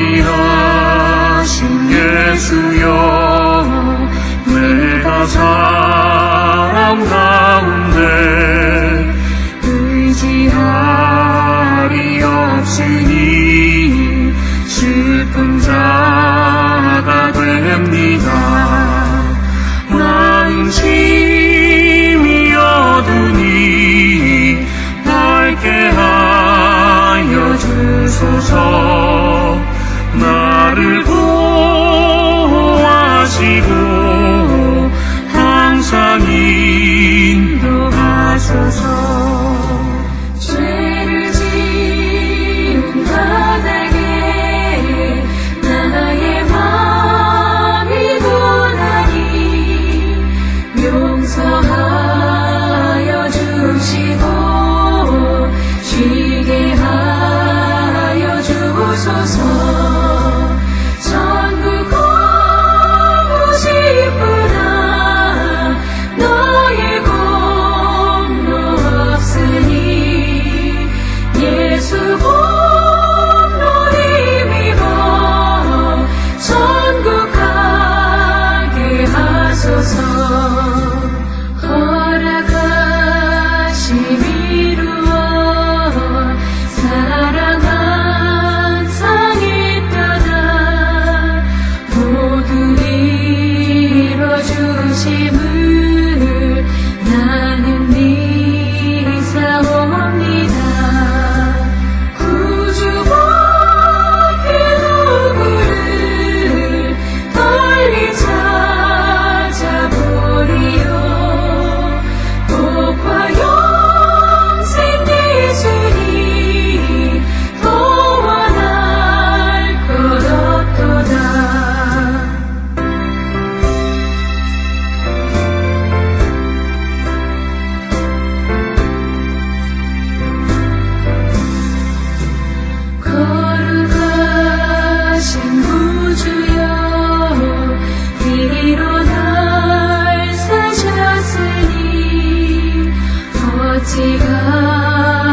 자비하신 예수여, 내가 사람 가운데 의지할이 없으니 슬픈 자가 됩니다. 마음 심히 어두니 밝게 하여 주소서. 나를 보호하시고 항상 인도하소서. 죄를 지은 바닥에 나의 마음이 고나니 용서하여 주시고 쉬게 하여 주소서. 천국 가고 싶으나 너의 공로 없으니 예수 공로 힘입어 천국 가게 하소서. 허락하심 이루어 사랑 항상 있다가 모두 이뤄주심을 나는 믿사옵니다. 구주밖에 누구를 빨리 찾아보리요. 복과 영생 예수니 더 원할 것 없도다. 거룩하신 구주여, 이로 날 사셨으니 어찌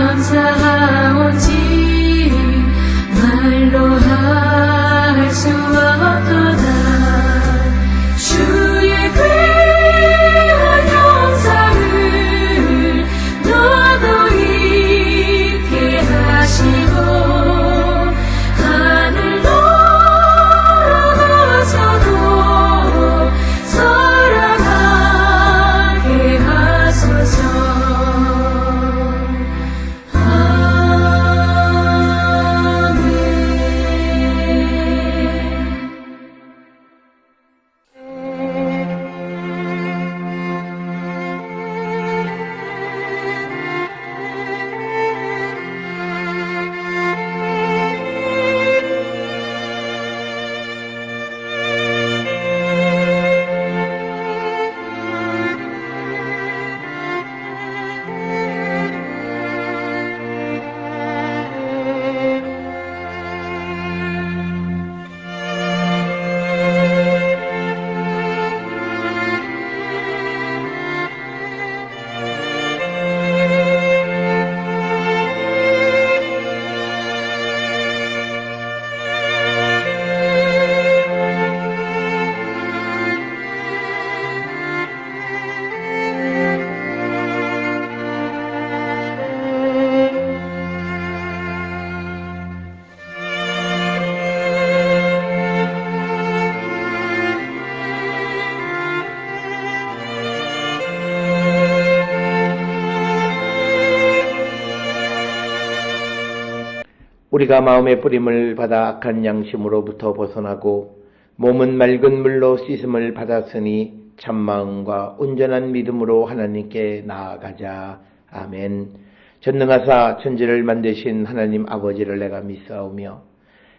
감사하온지 말로 할 수 없도다. 주의 귀한 영상을 너도 잊게 하시고 하늘 넘어서도 사랑하게 하소서. 우리가 마음의 뿌림을 받아 악한 양심으로부터 벗어나고 몸은 맑은 물로 씻음을 받았으니 참마음과 온전한 믿음으로 하나님께 나아가자. 아멘. 전능하사 천지를 만드신 하나님 아버지를 내가 믿사오며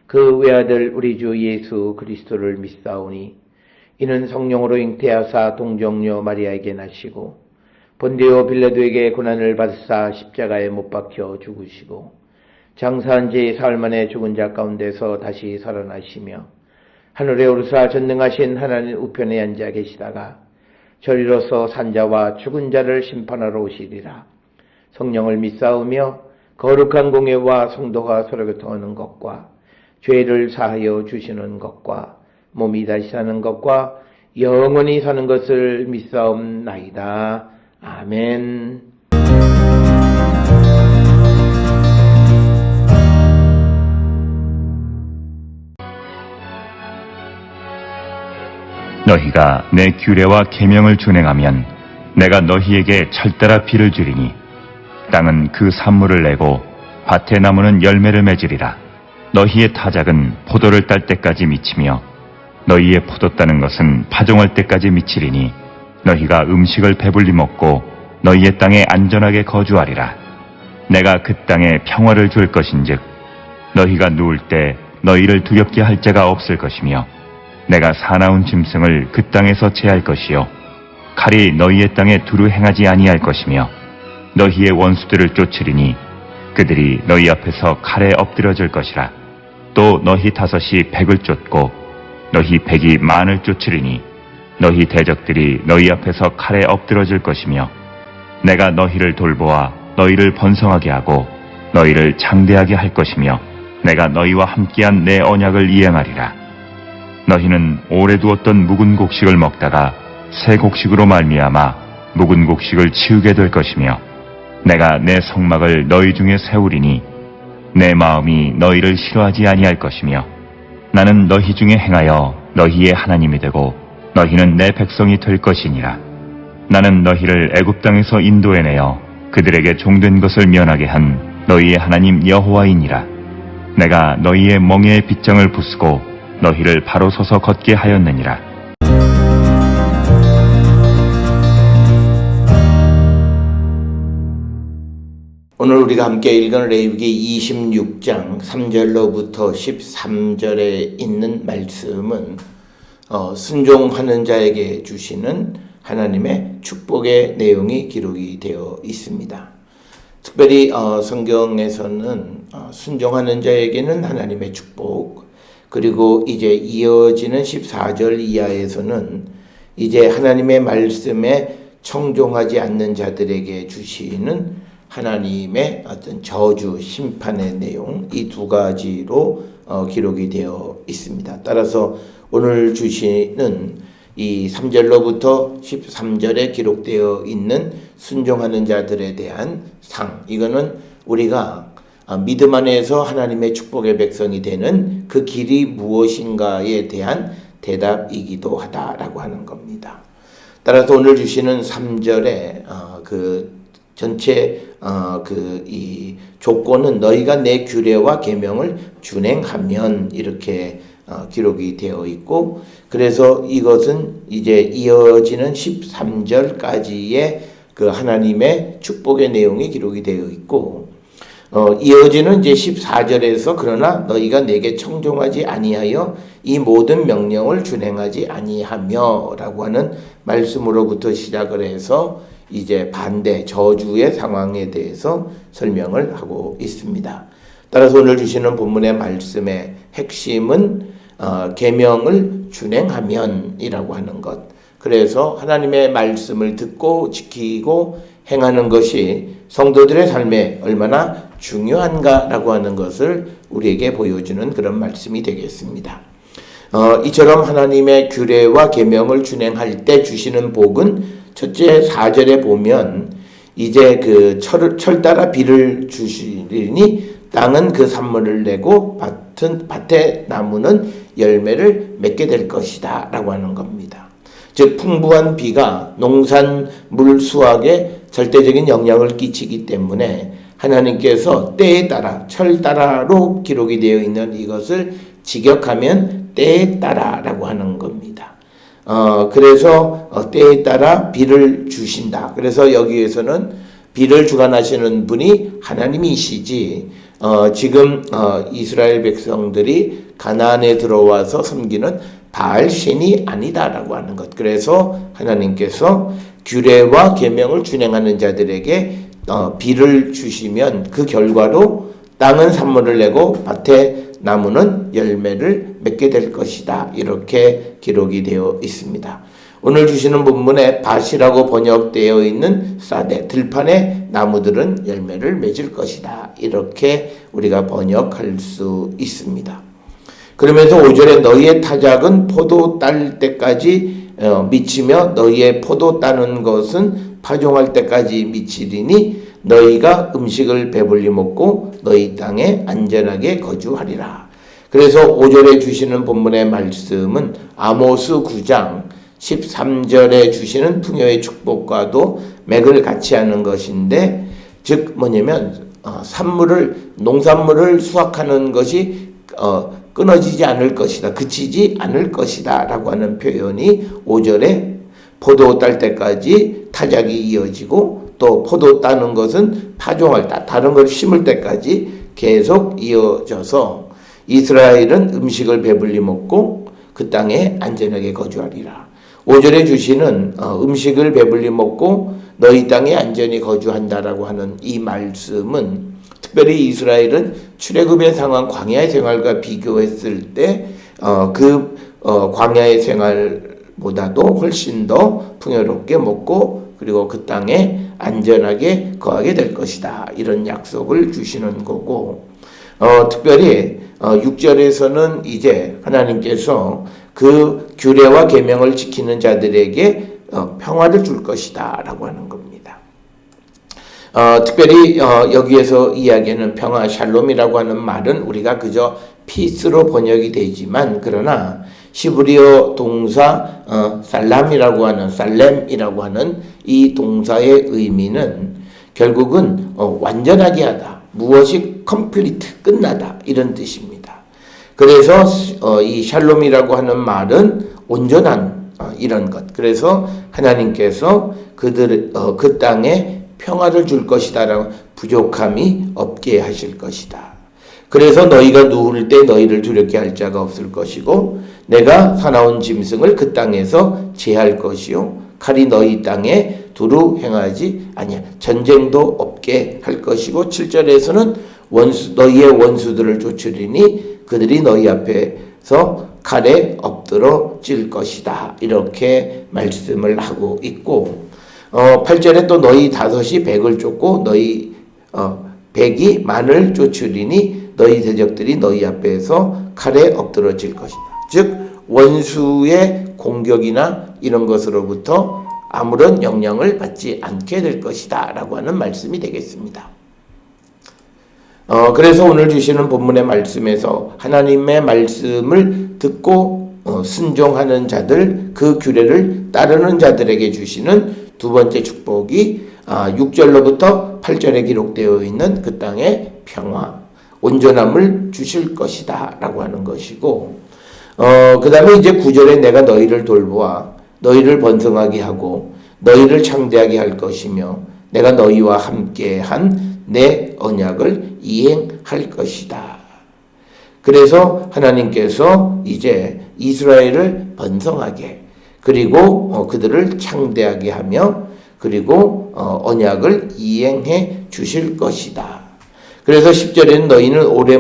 그 외아들 우리 주 예수 그리스도를 믿사오니 이는 성령으로 잉태하사 동정녀 마리아에게 나시고 본디오 빌라도에게 고난을 받으사 십자가에 못 박혀 죽으시고 장사한 지 사흘 만에 죽은 자 가운데서 다시 살아나시며 하늘에 오르사 전능하신 하나님 우편에 앉아 계시다가 저리로서 산자와 죽은 자를 심판하러 오시리라. 성령을 믿사오며 거룩한 공예와 성도가 서로 교통하는 것과 죄를 사하여 주시는 것과 몸이 다시 사는 것과 영원히 사는 것을 믿사옵나이다. 아멘. 너희가 내 규례와 계명을 준행하면 내가 너희에게 철따라 비를 주리니 땅은 그 산물을 내고 밭의 나무는 열매를 맺으리라. 너희의 타작은 포도를 딸 때까지 미치며 너희의 포도 따는 것은 파종할 때까지 미치리니 너희가 음식을 배불리 먹고 너희의 땅에 안전하게 거주하리라. 내가 그 땅에 평화를 줄 것인즉 너희가 누울 때 너희를 두렵게 할 자가 없을 것이며 내가 사나운 짐승을 그 땅에서 제할 것이요 칼이 너희의 땅에 두루 행하지 아니할 것이며 너희의 원수들을 쫓으리니 그들이 너희 앞에서 칼에 엎드려질 것이라. 또 너희 다섯이 백을 쫓고 너희 백이 만을 쫓으리니 너희 대적들이 너희 앞에서 칼에 엎드러질 것이며 내가 너희를 돌보아 너희를 번성하게 하고 너희를 장대하게 할 것이며 내가 너희와 함께한 내 언약을 이행하리라. 너희는 오래 두었던 묵은 곡식을 먹다가 새 곡식으로 말미암아 묵은 곡식을 치우게 될 것이며 내가 내 성막을 너희 중에 세우리니 내 마음이 너희를 싫어하지 아니할 것이며 나는 너희 중에 행하여 너희의 하나님이 되고 너희는 내 백성이 될 것이니라. 나는 너희를 애굽 땅에서 인도해내어 그들에게 종된 것을 면하게 한 너희의 하나님 여호와이니라. 내가 너희의 멍에의 빗장을 부수고 너희를 바로 서서 걷게 하였느니라. 오늘 우리가 함께 읽은 레위기 26장 3절로부터 13절에 있는 말씀은 순종하는 자에게 주시는 하나님의 축복의 내용이 기록이 되어 있습니다. 특별히 성경에서는 순종하는 자에게는 하나님의 축복, 그리고 이제 이어지는 14절 이하에서는 이제 하나님의 말씀에 청종하지 않는 자들에게 주시는 하나님의 어떤 저주, 심판의 내용, 이 두 가지로 기록이 되어 있습니다. 따라서 오늘 주시는 이 3절로부터 13절에 기록되어 있는 순종하는 자들에 대한 상, 이거는 우리가 믿음 안에서 하나님의 축복의 백성이 되는 그 길이 무엇인가에 대한 대답이기도 하다라고 하는 겁니다. 따라서 오늘 주시는 3절에 그 전체 이 조건은 너희가 내 규례와 계명을 준행하면 이렇게 기록이 되어 있고, 그래서 이것은 이제 이어지는 13절까지의 그 하나님의 축복의 내용이 기록이 되어 있고, 이어지는 이제 14절에서 그러나 너희가 내게 청종하지 아니하여 이 모든 명령을 준행하지 아니하며라고 하는 말씀으로부터 시작을 해서 이제 반대 저주의 상황에 대해서 설명을 하고 있습니다. 따라서 오늘 주시는 본문의 말씀의 핵심은 계명을 준행하면이라고 하는 것. 그래서 하나님의 말씀을 듣고 지키고 행하는 것이 성도들의 삶에 얼마나 중요한가라고 하는 것을 우리에게 보여주는 그런 말씀이 되겠습니다. 이처럼 하나님의 규례와 계명을 준행할 때 주시는 복은 첫째 4절에 보면 이제 그 철 따라 비를 주시리니 땅은 그 산물을 내고 밭의 나무는 열매를 맺게 될 것이다 라고 하는 겁니다. 즉 풍부한 비가 농산물 수확에 절대적인 영향을 끼치기 때문에 하나님께서 때에 따라 철 따라로 기록이 되어 있는 이것을 직역하면 때에 따라라고 하는 겁니다. 그래서 때에 따라 비를 주신다. 그래서 여기에서는 비를 주관하시는 분이 하나님이시지 지금 이스라엘 백성들이 가나안에 들어와서 섬기는 바알신이 아니다라고 하는 것. 그래서 하나님께서 규례와 계명을 준행하는 자들에게 비를 주시면 그 결과로 땅은 산물을 내고 밭에 나무는 열매를 맺게 될 것이다. 이렇게 기록이 되어 있습니다. 오늘 주시는 본문에 밭이라고 번역되어 있는 사대, 들판의 나무들은 열매를 맺을 것이다. 이렇게 우리가 번역할 수 있습니다. 그러면서 5절에 너희의 타작은 포도 딸 때까지 미치며 너희의 포도 따는 것은 파종할 때까지 미치리니 너희가 음식을 배불리 먹고 너희 땅에 안전하게 거주하리라. 그래서 5절에 주시는 본문의 말씀은 아모스 9장 13절에 주시는 풍요의 축복과도 맥을 같이 하는 것인데, 즉 뭐냐면 농산물을 수확하는 것이 끊어지지 않을 것이다, 그치지 않을 것이다 라고 하는 표현이 5절에 포도 딸 때까지 타작이 이어지고, 또 포도 따는 것은 파종할 때, 다른 걸 심을 때까지 계속 이어져서 이스라엘은 음식을 배불리 먹고 그 땅에 안전하게 거주하리라. 5절에 주시는 음식을 배불리 먹고 너희 땅에 안전히 거주한다라고 하는 이 말씀은, 특별히 이스라엘은 출애굽의 상황, 광야의 생활과 비교했을 때 광야의 생활보다도 훨씬 더 풍요롭게 먹고 그리고 그 땅에 안전하게 거하게 될 것이다, 이런 약속을 주시는 거고, 특별히 6절에서는 이제 하나님께서 그 규례와 계명을 지키는 자들에게 평화를 줄 것이다 라고 하는 겁니다. 특별히 여기에서 이야기하는 평화, 샬롬이라고 하는 말은 우리가 그저 피스로 번역이 되지만, 그러나 시브리어 동사 살람이라고 하는 이 동사의 의미는 결국은 완전하게 하다, 무엇이 컴플리트, 끝나다, 이런 뜻입니다. 그래서 이 샬롬이라고 하는 말은 온전한 이런 것. 그래서 하나님께서 그 땅에 평화를 줄 것이다라고, 부족함이 없게 하실 것이다. 그래서 너희가 누울 때 너희를 두렵게 할 자가 없을 것이고 내가 사나운 짐승을 그 땅에서 제할 것이요 칼이 너희 땅에 두루 행하지 아니야, 전쟁도 없게 할 것이고, 7절에서는 너희의 원수들을 쫓으리니 그들이 너희 앞에서 칼에 엎드러질 것이다, 이렇게 말씀을 하고 있고, 8절에 또 너희 다섯이 백을 쫓고 너희 백이 만을 쫓으리니 너희 대적들이 너희 앞에서 칼에 엎드러질 것이다. 즉 원수의 공격이나 이런 것으로부터 아무런 영향을 받지 않게 될 것이다 라고 하는 말씀이 되겠습니다. 그래서 오늘 주시는 본문의 말씀에서 하나님의 말씀을 듣고 순종하는 자들, 그 규례를 따르는 자들에게 주시는 두 번째 축복이 6절로부터 8절에 기록되어 있는 그 땅의 평화, 온전함을 주실 것이다 라고 하는 것이고, 그 다음에 이제 9절에 내가 너희를 돌보아 너희를 번성하게 하고 너희를 창대하게 할 것이며 내가 너희와 함께한 내 언약을 이행할 것이다. 그래서 하나님께서 이제 이스라엘을 번성하게, 그리고 그들을 창대하게 하며 그리고 언약을 이행해 주실 것이다. 그래서 10절에는 너희는 오래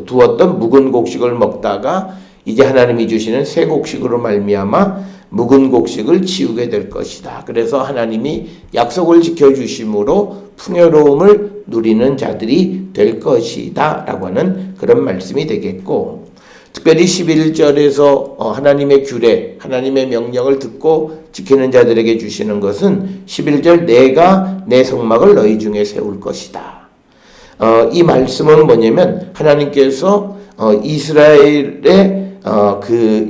두었던 묵은 곡식을 먹다가 이제 하나님이 주시는 새 곡식으로 말미암아 묵은 곡식을 치우게 될 것이다. 그래서 하나님이 약속을 지켜주심으로 풍요로움을 누리는 자들이 될 것이다 라고 하는 그런 말씀이 되겠고, 특별히 11절에서 하나님의 규례, 하나님의 명령을 듣고 지키는 자들에게 주시는 것은 11절 내가 내 성막을 너희 중에 세울 것이다. 이 말씀은 뭐냐면 하나님께서 이스라엘의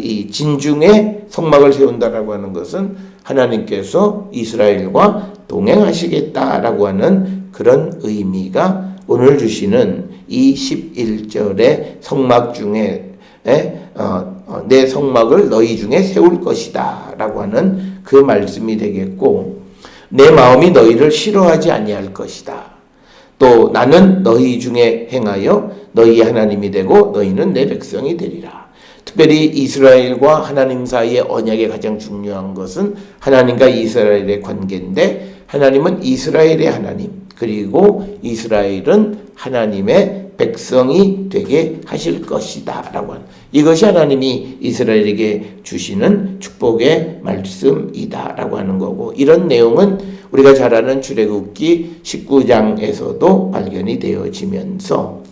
이 진중에 성막을 세운다라고 하는 것은 하나님께서 이스라엘과 동행하시겠다라고 하는 그런 의미가 오늘 주시는 이 11절의 성막 중에 내 성막을 너희 중에 세울 것이다 라고 하는 그 말씀이 되겠고, 내 마음이 너희를 싫어하지 아니할 것이다. 또 나는 너희 중에 행하여 너희 하나님이 되고 너희는 내 백성이 되리라. 특별히 이스라엘과 하나님 사이의 언약의 가장 중요한 것은 하나님과 이스라엘의 관계인데, 하나님은 이스라엘의 하나님, 그리고 이스라엘은 하나님의 백성이 되게 하실 것이다 라고 하는, 이것이 하나님이 이스라엘에게 주시는 축복의 말씀이다 라고 하는 거고, 이런 내용은 우리가 잘 아는 출애굽기 19장에서도 발견이 되어지면서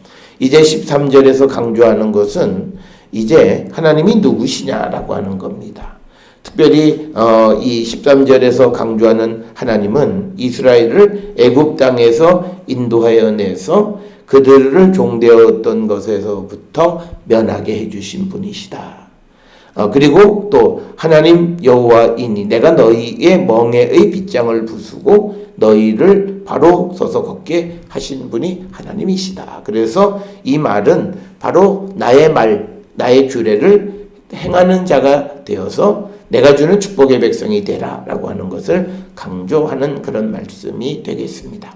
이제 13절에서 강조하는 것은 이제 하나님이 누구시냐라고 하는 겁니다. 특별히 이 13절에서 강조하는 하나님은 이스라엘을 애굽 땅에서 인도하여 내서 그들을 종되었던 것에서부터 면하게 해주신 분이시다. 그리고 또 하나님 여호와이니 내가 너희의 멍에의 빗장을 부수고 너희를 바로 서서 걷게 하신 분이 하나님이시다. 그래서 이 말은 바로 나의 말, 나의 규례를 행하는 자가 되어서 내가 주는 축복의 백성이 되라 라고 하는 것을 강조하는 그런 말씀이 되겠습니다.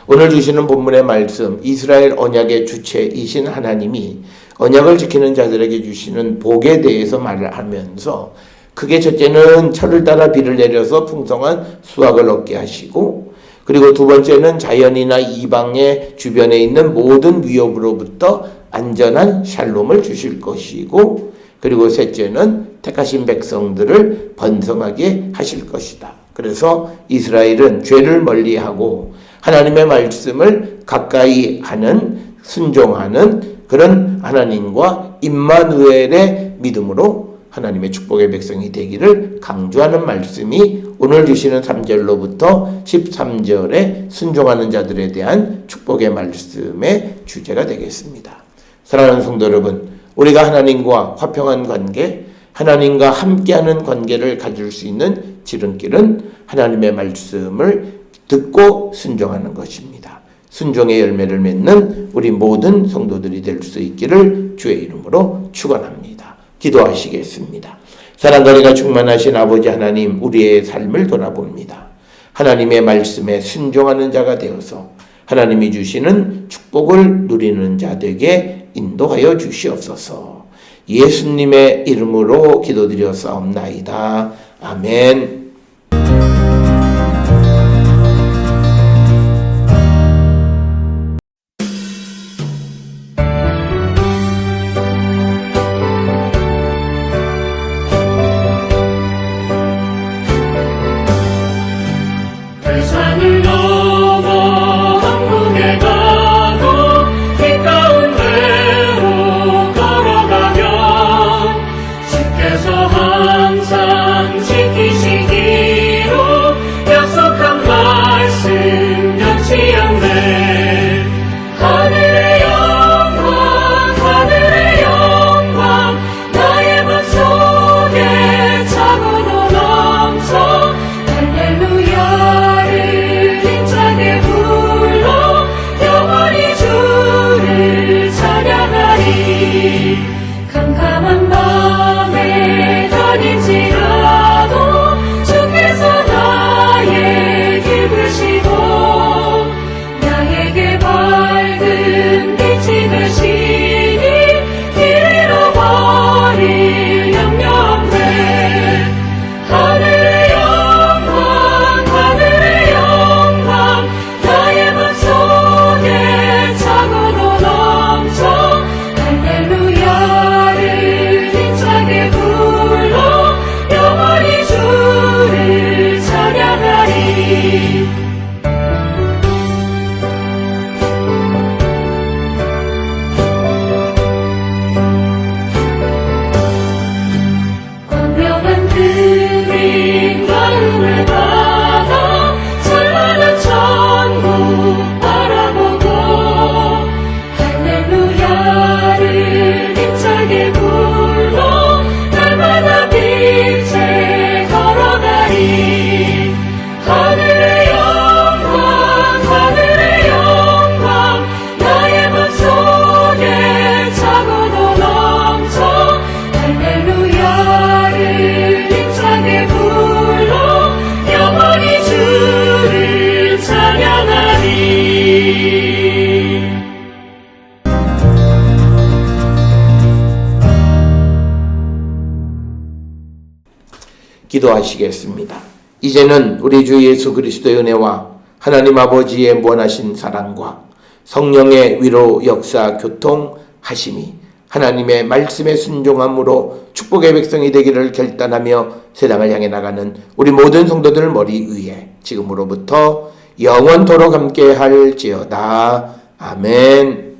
오늘 주시는 본문의 말씀, 이스라엘 언약의 주체이신 하나님이 언약을 지키는 자들에게 주시는 복에 대해서 말을 하면서 크게 첫째는 철을 따라 비를 내려서 풍성한 수확을 얻게 하시고, 그리고 두 번째는 자연이나 이방의 주변에 있는 모든 위협으로부터 안전한 샬롬을 주실 것이고, 그리고 셋째는 택하신 백성들을 번성하게 하실 것이다. 그래서 이스라엘은 죄를 멀리하고 하나님의 말씀을 가까이 하는, 순종하는 그런 하나님과 임마누엘의 믿음으로 하나님의 축복의 백성이 되기를 강조하는 말씀이 오늘 주시는 3절로부터 13절에 순종하는 자들에 대한 축복의 말씀의 주제가 되겠습니다. 사랑하는 성도 여러분, 우리가 하나님과 화평한 관계, 하나님과 함께하는 관계를 가질 수 있는 지름길은 하나님의 말씀을 듣고 순종하는 것입니다. 순종의 열매를 맺는 우리 모든 성도들이 될 수 있기를 주의 이름으로 축원합니다. 기도하시겠습니다. 사랑과 은혜가 충만하신 아버지 하나님, 우리의 삶을 돌아봅니다. 하나님의 말씀에 순종하는 자가 되어서 하나님이 주시는 축복을 누리는 자 되게 인도하여 주시옵소서. 예수님의 이름으로 기도드렸사옵나이다. 아멘. 세상을 넘어 한국에 가도 길 가운데로 걸어가면 주께서 항상 지키시기로 약속한 말씀 변치 않네. 하늘의 영광 나의 맘속에 차고도 넘쳐 할렐루야를 힘차게 불러 영원히 주를 찬양하리. 캄캄한 밤에 다닐지라도 주께서 나의 길 그시고 나에게 밝은 빛이 되시니 길 잃어버릴 염려 없네. 하늘의 영광 나의 맘속에 차고도 넘쳐 할렐루야를 힘차게 불러 영원히 주를 찬양하리. 광명한 그림 마음을 받아 찬란한 천국 바라보고 할렐루야를 힘차게 불러 날마다 빛에 걸어가리. 하늘의 영광 나의 맘속에 차고도 넘쳐 할렐루야를 힘차게 불러 영원히 주를 찬양하리. 기도하시겠습니다. 이제는 우리 주 예수 그리스도의 은혜와 하나님 아버지의 무한하신 사랑과 성령의 위로 역사 교통하심이 하나님의 말씀에 순종함으로 축복의 백성이 되기를 결단하며 세상을 향해 나가는 우리 모든 성도들 머리 위에 지금으로부터 영원토록 함께 할지어다. 아멘.